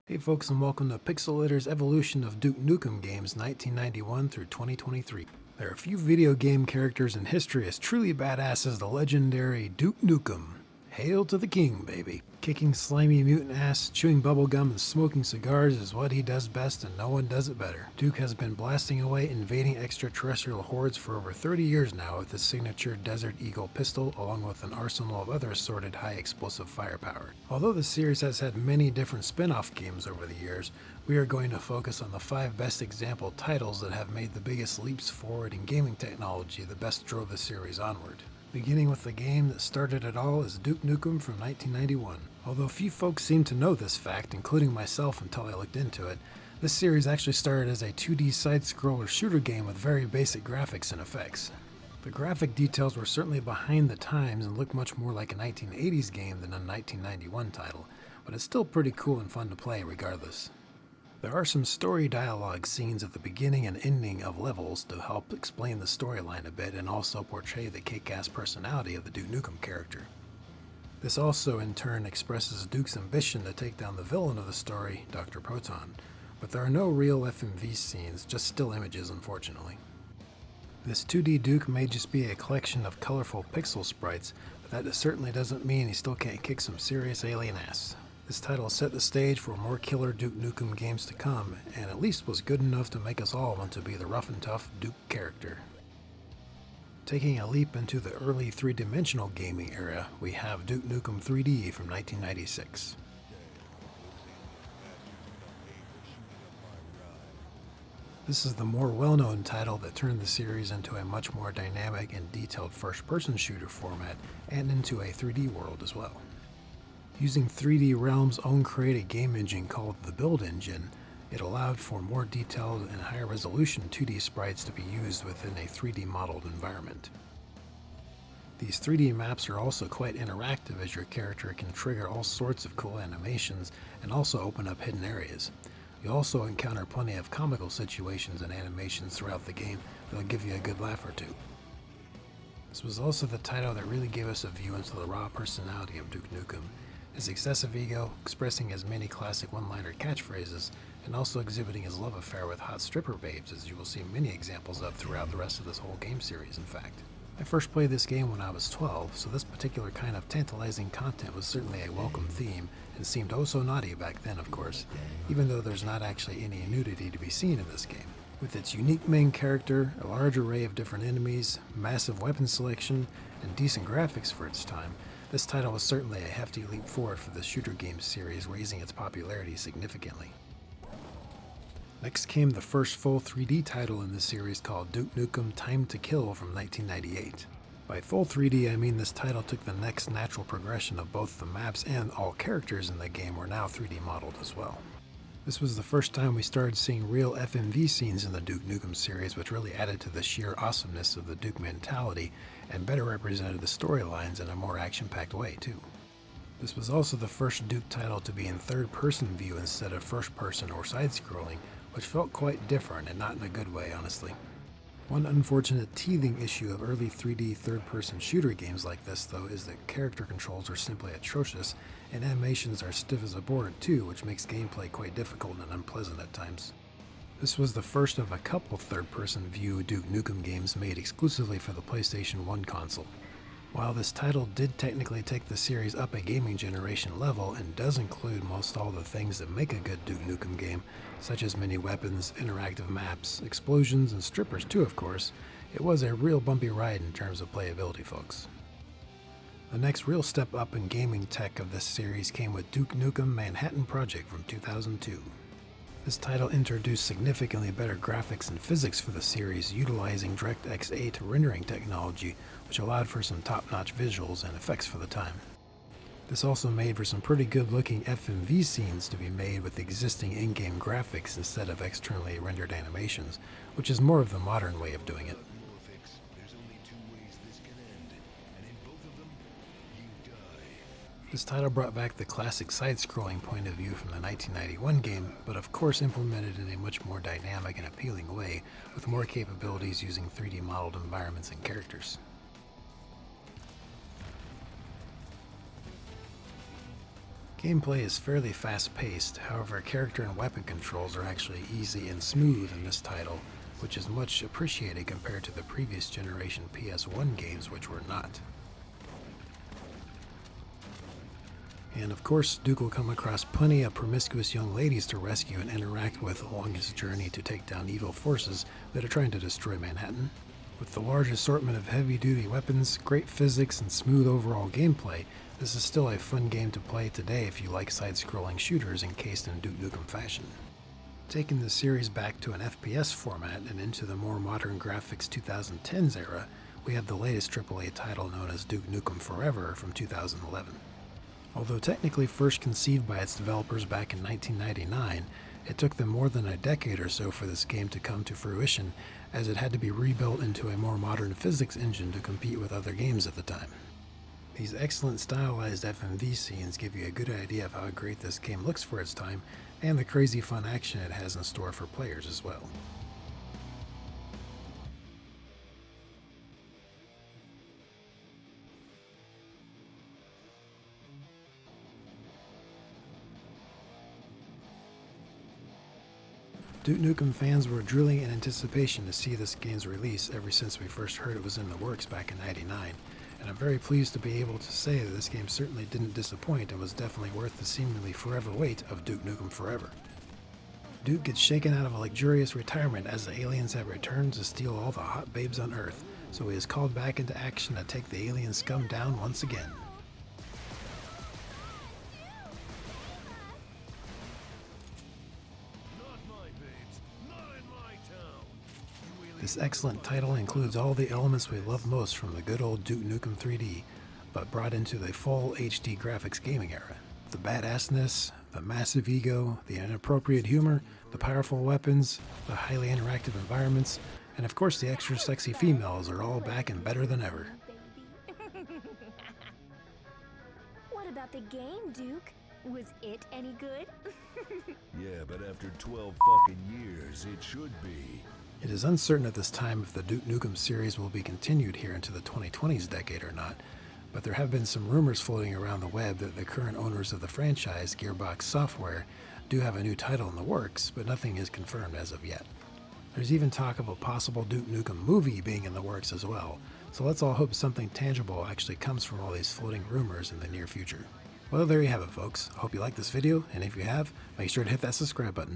Hey folks, and welcome to Pixil evolution of Duke Nukem games 1991 through 2023. There are a few video game characters in history as truly badass as the legendary Duke Nukem. Hail to the king, baby. Kicking slimy mutant ass, chewing bubblegum, and smoking cigars is what he does best, and no one does it better. Duke has been blasting away invading extraterrestrial hordes for over 30 years now with his signature Desert Eagle pistol, along with an arsenal of other assorted high explosive firepower. Although the series has had many different spin-off games over the years, we are going to focus on the 5 best example titles that have made the biggest leaps forward in gaming technology that best drove the series onward. Beginning with the game that started it all is Duke Nukem from 1991. Although few folks seem to know this fact, including myself until I looked into it, this series actually started as a 2D side-scroller shooter game with very basic graphics and effects. The graphic details were certainly behind the times and looked much more like a 1980s game than a 1991 title, but it's still pretty cool and fun to play regardless. There are some story dialogue scenes at the beginning and ending of levels to help explain the storyline a bit and also portray the kick-ass personality of the Duke Nukem character. This also in turn expresses Duke's ambition to take down the villain of the story, Dr. Proton, but there are no real FMV scenes, just still images unfortunately. This 2D Duke may just be a collection of colorful pixel sprites, but that certainly doesn't mean he still can't kick some serious alien ass. This title set the stage for more killer Duke Nukem games to come, and at least was good enough to make us all want to be the rough and tough Duke character. Taking a leap into the early three-dimensional gaming era, we have Duke Nukem 3D from 1996. This is the more well-known title that turned the series into a much more dynamic and detailed first-person shooter format and into a 3D world as well. Using 3D Realms' own created game engine called the Build Engine, it allowed for more detailed and higher resolution 2D sprites to be used within a 3D modeled environment. These 3D maps are also quite interactive as your character can trigger all sorts of cool animations and also open up hidden areas. You also encounter plenty of comical situations and animations throughout the game that will give you a good laugh or two. This was also the title that really gave us a view into the raw personality of Duke Nukem. His excessive ego, expressing his many classic one-liner catchphrases, and also exhibiting his love affair with hot stripper babes, as you will see many examples of throughout the rest of this whole game series, in fact. I first played this game when I was 12, so this particular kind of tantalizing content was certainly a welcome theme, and seemed oh so naughty back then, of course, even though there's not actually any nudity to be seen in this game. With its unique main character, a large array of different enemies, massive weapon selection, and decent graphics for its time, this title was certainly a hefty leap forward for the shooter game series, raising its popularity significantly. Next came the first full 3D title in the series called Duke Nukem Time to Kill from 1998. By full 3D, I mean this title took the next natural progression of both the maps and all characters in the game were now 3D modeled as well. This was the first time we started seeing real FMV scenes in the Duke Nukem series, which really added to the sheer awesomeness of the Duke mentality and better represented the storylines in a more action-packed way too. This was also the first Duke title to be in third-person view instead of first-person or side-scrolling, which felt quite different and not in a good way, honestly. One unfortunate teething issue of early 3D third-person shooter games like this, though, is that character controls are simply atrocious, and animations are stiff as a board too, which makes gameplay quite difficult and unpleasant at times. This was the first of a couple third-person view Duke Nukem games made exclusively for the PlayStation 1 console. While this title did technically take the series up a gaming generation level and does include most all the things that make a good Duke Nukem game, such as many weapons, interactive maps, explosions, and strippers too of course, it was a real bumpy ride in terms of playability, folks. The next real step up in gaming tech of this series came with Duke Nukem Manhattan Project from 2002. This title introduced significantly better graphics and physics for the series, utilizing DirectX 8 rendering technology, which allowed for some top-notch visuals and effects for the time. This also made for some pretty good-looking FMV scenes to be made with existing in-game graphics instead of externally rendered animations, which is more of the modern way of doing it. This title brought back the classic side-scrolling point of view from the 1991 game, but of course implemented in a much more dynamic and appealing way, with more capabilities using 3D modeled environments and characters. Gameplay is fairly fast-paced, however character and weapon controls are actually easy and smooth in this title, which is much appreciated compared to the previous generation PS1 games which were not. And of course, Duke will come across plenty of promiscuous young ladies to rescue and interact with along his journey to take down evil forces that are trying to destroy Manhattan. With the large assortment of heavy-duty weapons, great physics, and smooth overall gameplay, this is still a fun game to play today if you like side-scrolling shooters encased in Duke Nukem fashion. Taking the series back to an FPS format and into the more modern graphics 2010s era, we have the latest AAA title known as Duke Nukem Forever from 2011. Although technically first conceived by its developers back in 1999, it took them more than a decade or so for this game to come to fruition, as it had to be rebuilt into a more modern physics engine to compete with other games at the time. These excellent stylized FMV scenes give you a good idea of how great this game looks for its time, and the crazy fun action it has in store for players as well. Duke Nukem fans were drooling in anticipation to see this game's release ever since we first heard it was in the works back in '99, and I'm very pleased to be able to say that this game certainly didn't disappoint and was definitely worth the seemingly forever wait of Duke Nukem Forever. Duke gets shaken out of a luxurious retirement as the aliens have returned to steal all the hot babes on Earth, so he is called back into action to take the alien scum down once again. This excellent title includes all the elements we love most from the good old Duke Nukem 3D, but brought into the full HD graphics gaming era. The badassness, the massive ego, the inappropriate humor, the powerful weapons, the highly interactive environments, and of course the extra sexy females are all back and better than ever. What about the game, Duke? Was it any good? Yeah, but after 12 fucking years, it should be. It is uncertain at this time if the Duke Nukem series will be continued here into the 2020s decade or not, but there have been some rumors floating around the web that the current owners of the franchise, Gearbox Software, do have a new title in the works, but nothing is confirmed as of yet. There's even talk of a possible Duke Nukem movie being in the works as well, so let's all hope something tangible actually comes from all these floating rumors in the near future. Well, there you have it, folks. I hope you liked this video, and if you have, make sure to hit that subscribe button.